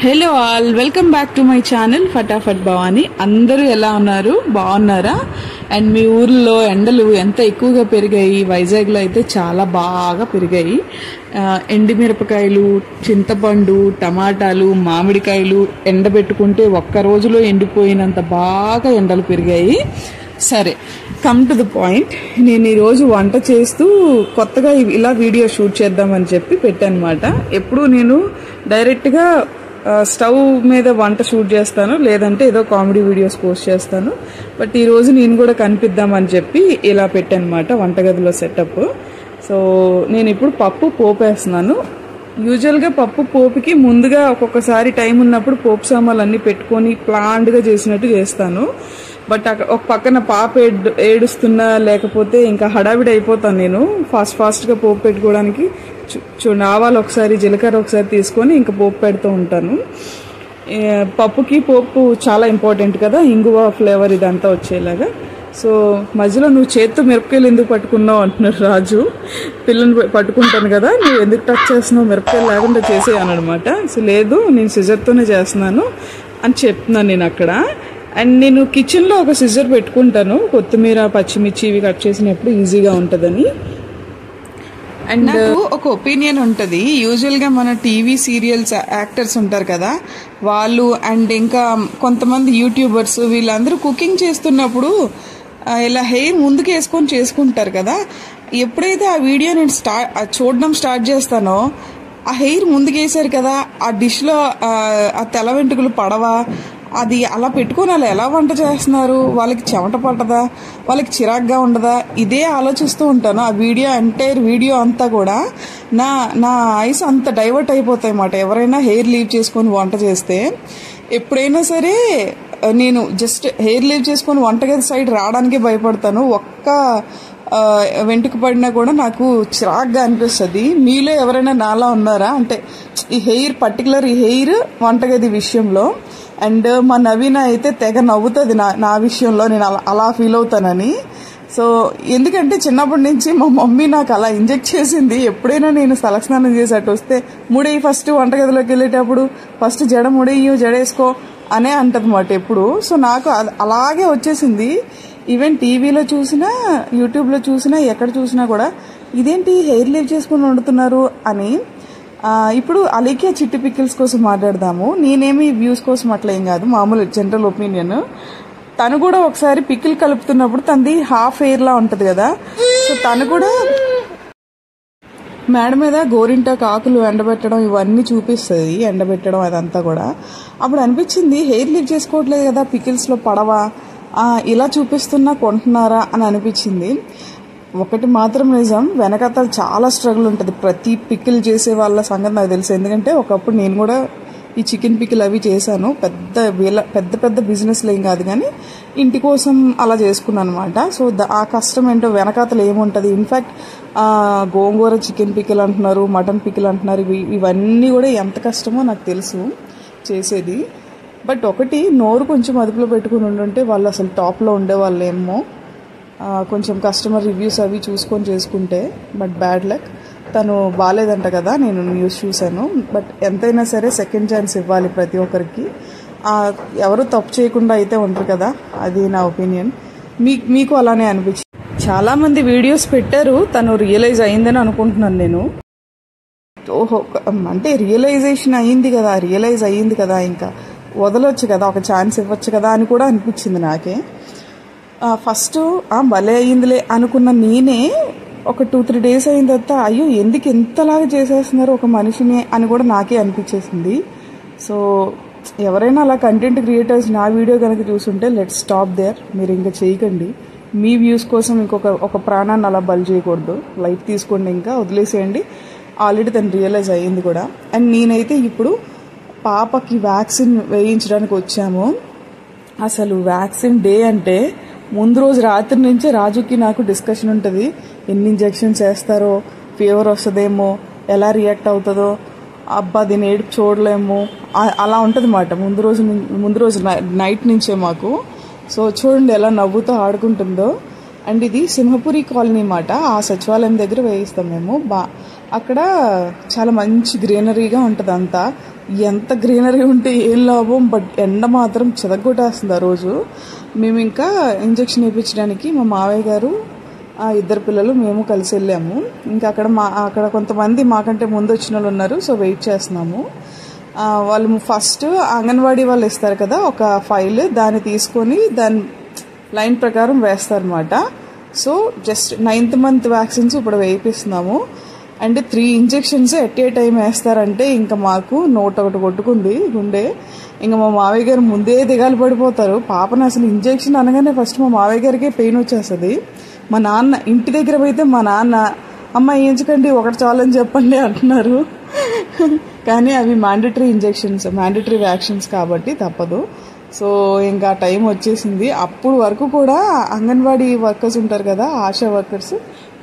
Hello all, welcome back to my channel Fatafat Bhavani. అందరూ ఎలా ఉన్నారు? బాగున్నారా? అండ్ మీ ఊర్లో ఎండలు ఎంత ఎక్కువగా పెరిగాయి? వైజాగ్లో అయితే చాలా బాగా పెరిగాయి. ఎండిమిరపకాయలు, చింతపండు, టమాటాలు, మామిడికాయలు ఎండబెట్టుకుంటే ఒక్క రోజులో ఎండిపోయినంత బాగా ఎండలు పెరిగాయి. సరే, కమ్ టు ద పాయింట్. నేను ఈరోజు వంట చేస్తూ కొత్తగా ఇలా వీడియో షూట్ చేద్దామని చెప్పి పెట్టానమాట. ఎప్పుడు నేను డైరెక్ట్గా స్టవ్ మీద వంట షూట్ చేస్తాను, లేదంటే ఏదో కామెడీ వీడియోస్ పోస్ట్ చేస్తాను. బట్ ఈరోజు నేను కూడా కనిపిద్దామని చెప్పి ఇలా పెట్టానమాట వంటగదిలో సెటప్. సో నేను ఇప్పుడు పప్పు పోపేస్తున్నాను. యూజువల్గా పప్పు పోపుకి ముందుగా ఒక్కొక్కసారి టైం ఉన్నప్పుడు పోపు సామాన్లు అన్నీ పెట్టుకొని ప్లాన్డ్గా చేసినట్టు చేస్తాను. బట్ ఒక పక్కన పాప ఏడుస్తున్నా లేకపోతే ఇంకా హడావిడి అయిపోతాను. నేను ఫాస్ట్గా పోపు పెట్టుకోవడానికి చూడండి, ఆవాలు ఒకసారి, జీలకర్ర ఒకసారి తీసుకొని ఇంకా పోపు పెడుతూ ఉంటాను. పప్పుకి పోపు చాలా ఇంపార్టెంట్ కదా, ఇంగువ ఫ్లేవర్ ఇదంతా వచ్చేలాగా. సో మధ్యలో నువ్వు చేత్తో మిరపకాయలు ఎందుకు పట్టుకున్నావు అంటున్నారు రాజు. పిల్లని పట్టుకుంటాను కదా, నువ్వు ఎందుకు టచ్ చేస్తున్నావు, మిరపకాయలు లేకుండా చేసేయను అనమాట. సో లేదు, నేను సిజర్తోనే చేస్తున్నాను అని చెప్తున్నాను నేను అక్కడ. అండ్ నేను కిచెన్లో ఒక సిజర్ పెట్టుకుంటాను, కొత్తిమీర, పచ్చిమిర్చి ఇవి కట్ చేసినప్పుడు ఈజీగా ఉంటుందని. అండ్ నాకు ఒక ఒపీనియన్ ఉంటుంది. యూజువల్గా మన టీవీ సీరియల్స్ యాక్టర్స్ ఉంటారు కదా వాళ్ళు, అండ్ ఇంకా కొంతమంది యూట్యూబర్స్, వీళ్ళందరూ కుకింగ్ చేస్తున్నప్పుడు ఇలా హెయిర్ ముందుకు వేసుకొని చేసుకుంటారు కదా. ఎప్పుడైతే ఆ వీడియో నేను చూడడం స్టార్ట్ చేస్తానో, ఆ హెయిర్ ముందుకేసారు కదా, ఆ డిష్లో ఆ తెల్ల వెంట్రుకలు పడవా, అది అలా పెట్టుకొని అలా ఎలా వంట చేస్తున్నారు, వాళ్ళకి చెమట పట్టదా, వాళ్ళకి చిరాగ్గా ఉండదా, ఇదే ఆలోచిస్తూ ఉంటాను. ఆ ఎంటైర్ వీడియో అంతా కూడా నా ఐస్ అంత డైవర్ట్ అయిపోతాయి అన్నమాట. ఎవరైనా హెయిర్ లీవ్ చేసుకొని వంట చేస్తే, ఎప్పుడైనా సరే నేను జస్ట్ హెయిర్ లీవ్ చేసుకొని వంటగది సైడ్ రావడానికే భయపడతాను. ఒక్క వెంటుకు పడినా కూడా నాకు చిరాగ్గా అనిపిస్తుంది. మీలో ఎవరైనా నాలా ఉన్నారా అంటే ఈ హెయిర్ వంటగది విషయంలో? అండ్ మా నవీన అయితే తెగ నవ్వుతుంది నా విషయంలో, నేను అలా ఫీల్ అవుతానని. సో ఎందుకంటే చిన్నప్పటి నుంచి మా మమ్మీ నాకు అలా ఇంజెక్ట్ చేసింది. ఎప్పుడైనా నేను తలస్నానం చేసి అటు వస్తే ముడేయి, ఫస్ట్ వంటగదిలోకి వెళ్ళేటప్పుడు ఫస్ట్ జడేసుకో అనే అంటదన్నమాట ఎప్పుడు. సో నాకు అలాగే వచ్చేసింది. ఈవెన్ టీవీలో చూసినా, యూట్యూబ్లో చూసినా, ఎక్కడ చూసినా కూడా ఇదేంటి హెయిర్ లీవ్ చేసుకుని వండుతున్నారు అని. ఇప్పుడు అలీకియా చిట్టి పికిల్స్ కోసం మాట్లాడదాము. నేనేమి వ్యూస్ కోసం అట్లా ఏం కాదు, మామూలు జనరల్ ఒపీనియన్. తను కూడా ఒకసారి పికిల్ కలుపుతున్నప్పుడు తనది హాఫ్ హెయిర్ లా ఉంటది కదా, సో తను కూడా మేడ మీద గోరింటాకు ఆకులు ఎండబెట్టడం ఇవన్నీ చూపిస్తుంది, ఎండబెట్టడం అదంతా కూడా. అప్పుడు అనిపించింది హెయిర్ లీవ్ చేసుకోవట్లేదు కదా, పికిల్స్లో పడవా, ఇలా చూపిస్తున్నా కొంటున్నారా అని అనిపించింది. ఒకటి మాత్రం నిజం, వెనకాతల చాలా స్ట్రగుల్ ఉంటుంది ప్రతి పికిల్ చేసే వాళ్ళ సంగతి నాకు తెలుసు. ఎందుకంటే ఒకప్పుడు నేను కూడా ఈ చికెన్ పికిల్ అవి చేశాను. పెద్ద బిజినెస్లు ఏం కాదు కానీ ఇంటి కోసం అలా చేసుకున్నాను అనమాట. సో ఆ కష్టం ఏంటో వెనకాతలు ఏముంటుంది. ఇన్ఫ్యాక్ట్ గోంగూర చికెన్ పికిల్ అంటున్నారు, మటన్ పికిల్ అంటున్నారు, ఇవన్నీ కూడా ఎంత కష్టమో నాకు తెలుసు చేసేది. బట్ ఒకటి, నోరు కొంచెం అదుపులో పెట్టుకుని ఉండుంటే వాళ్ళు అసలు టాప్లో ఉండేవాళ్ళు ఏమో. కొంచెం కస్టమర్ రివ్యూస్ అవి చూసుకొని చేసుకుంటే. బట్ బ్యాడ్ లక్, తను బాగాలేదంట కదా, నేను న్యూస్ చూశాను. బట్ ఎంతైనా సరే సెకండ్ ఛాన్స్ ఇవ్వాలి ప్రతి ఒక్కరికి. ఎవరు తప్పు చేయకుండా అయితే ఉంటారు కదా, అది నా ఒపీనియన్. మీకు అలానే అనిపించింది? చాలామంది వీడియోస్ పెట్టారు, తను రియలైజ్ అయిందని అనుకుంటున్నాను నేను. ఓహో, అంటే రియలైజ్ అయ్యింది కదా, ఇంకా వదలొచ్చు కదా, ఒక ఛాన్స్ ఇవ్వచ్చు కదా అని కూడా అనిపించింది నాకే. ఫస్ట్ భలే అయ్యిందిలే అనుకున్న నేనే ఒక 2-3 డేస్ అయిన తర్వాత అయ్యో ఎందుకు ఎంతలాగా చేసేస్తున్నారు ఒక మనిషిని అని కూడా నాకే అనిపించేసింది. సో ఎవరైనా అలా కంటెంట్ క్రియేటర్స్ నా వీడియో కనుక చూస్తుంటే లెట్ స్టాప్ దేర్. మీరు ఇంకా చేయకండి. మీ వ్యూస్ కోసం ఒక ప్రాణాన్ని అలా బలి చేయకూడదు. లైఫ్ తీసుకోండి, ఇంకా వదిలేసేయండి. ఆల్రెడీ తను రియలైజ్ అయ్యింది కూడా. అండ్ నేనైతే ఇప్పుడు పాపకి వ్యాక్సిన్ వేయించడానికి వచ్చాము. అసలు వ్యాక్సిన్ డే అంటే ముందు రోజు రాత్రి నుంచే రాజుకి నాకు డిస్కషన్ ఉంటుంది. ఎన్ని ఇంజెక్షన్స్ వేస్తారో, ఫీవర్ వస్తుందేమో, ఎలా రియాక్ట్ అవుతుందో, అబ్బా దీని ఏడుపు చూడలేము, అలా ఉంటుంది అన్నమాట ముందు రోజు నైట్ నుంచే మాకు. సో చూడండి ఎలా నవ్వుతూ ఆడుకుంటుందో. అండ్ ఇది సింహపురి కాలనీ మాట, ఆ సచివాలయం దగ్గర వేయిస్తాం మేము. అక్కడ చాలా మంచి గ్రీనరీగా ఉంటుంది అంతా. ఎంత గ్రీనరీ ఉంటే ఏం లాభం, బట్ ఎండ మాత్రం చెదగొట్టేస్తుంది ఆ రోజు. మేము ఇంకా ఇంజెక్షన్ వేయించడానికి మా మావయ్య గారు, ఇద్దరు పిల్లలు, మేము కలిసి వెళ్ళాము. ఇంకా అక్కడ కొంతమంది మాకంటే ముందు వచ్చిన వాళ్ళు ఉన్నారు. సో వెయిట్ చేస్తున్నాము. వాళ్ళు ఫస్ట్ అంగన్వాడీ వాళ్ళు ఇస్తారు కదా ఒక ఫైల్, దాన్ని తీసుకొని దాని లైన్ ప్రకారం వేస్తారనమాట. So just 9th month vaccines ఇప్పుడు వేయిస్తున్నాము. అంటే 3 injections ఎట్ ఏ టైం వేస్తారంటే ఇంకా మాకు నోట్ ఒకటి కొట్టుకుంది గుండె. ఇంకా మా మావయ్య గారు ముందే దిగాలు పడిపోతారు. పాపను అసలు ఇంజెక్షన్ అనగానే ఫస్ట్ మా మావయ్య గారికే పెయిన్ వచ్చేస్తుంది. మా నాన్న ఇంటి దగ్గర పోయితే మా నాన్న అమ్మ వేయించకండి, ఒకటి చాలని చెప్పండి అంటున్నారు. కానీ అవి మ్యాండేటరీ ఇంజెక్షన్స్, మ్యాండేటరీ వ్యాక్సిన్స్ కాబట్టి తప్పదు. సో ఇంకా టైం వచ్చేసింది. అప్పుడు వరకు కూడా అంగన్వాడీ వర్కర్స్ ఉంటారు కదా, ఆశా వర్కర్స్,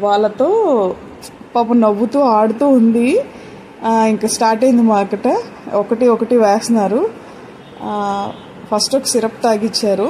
వాళ్ళతో పాపం నవ్వుతూ ఆడుతూ ఉంది. ఇంకా స్టార్ట్ అయింది మాకట. ఒకటి వేస్తున్నారు. ఫస్ట్ ఒక సిరప్ తాగిచ్చారు.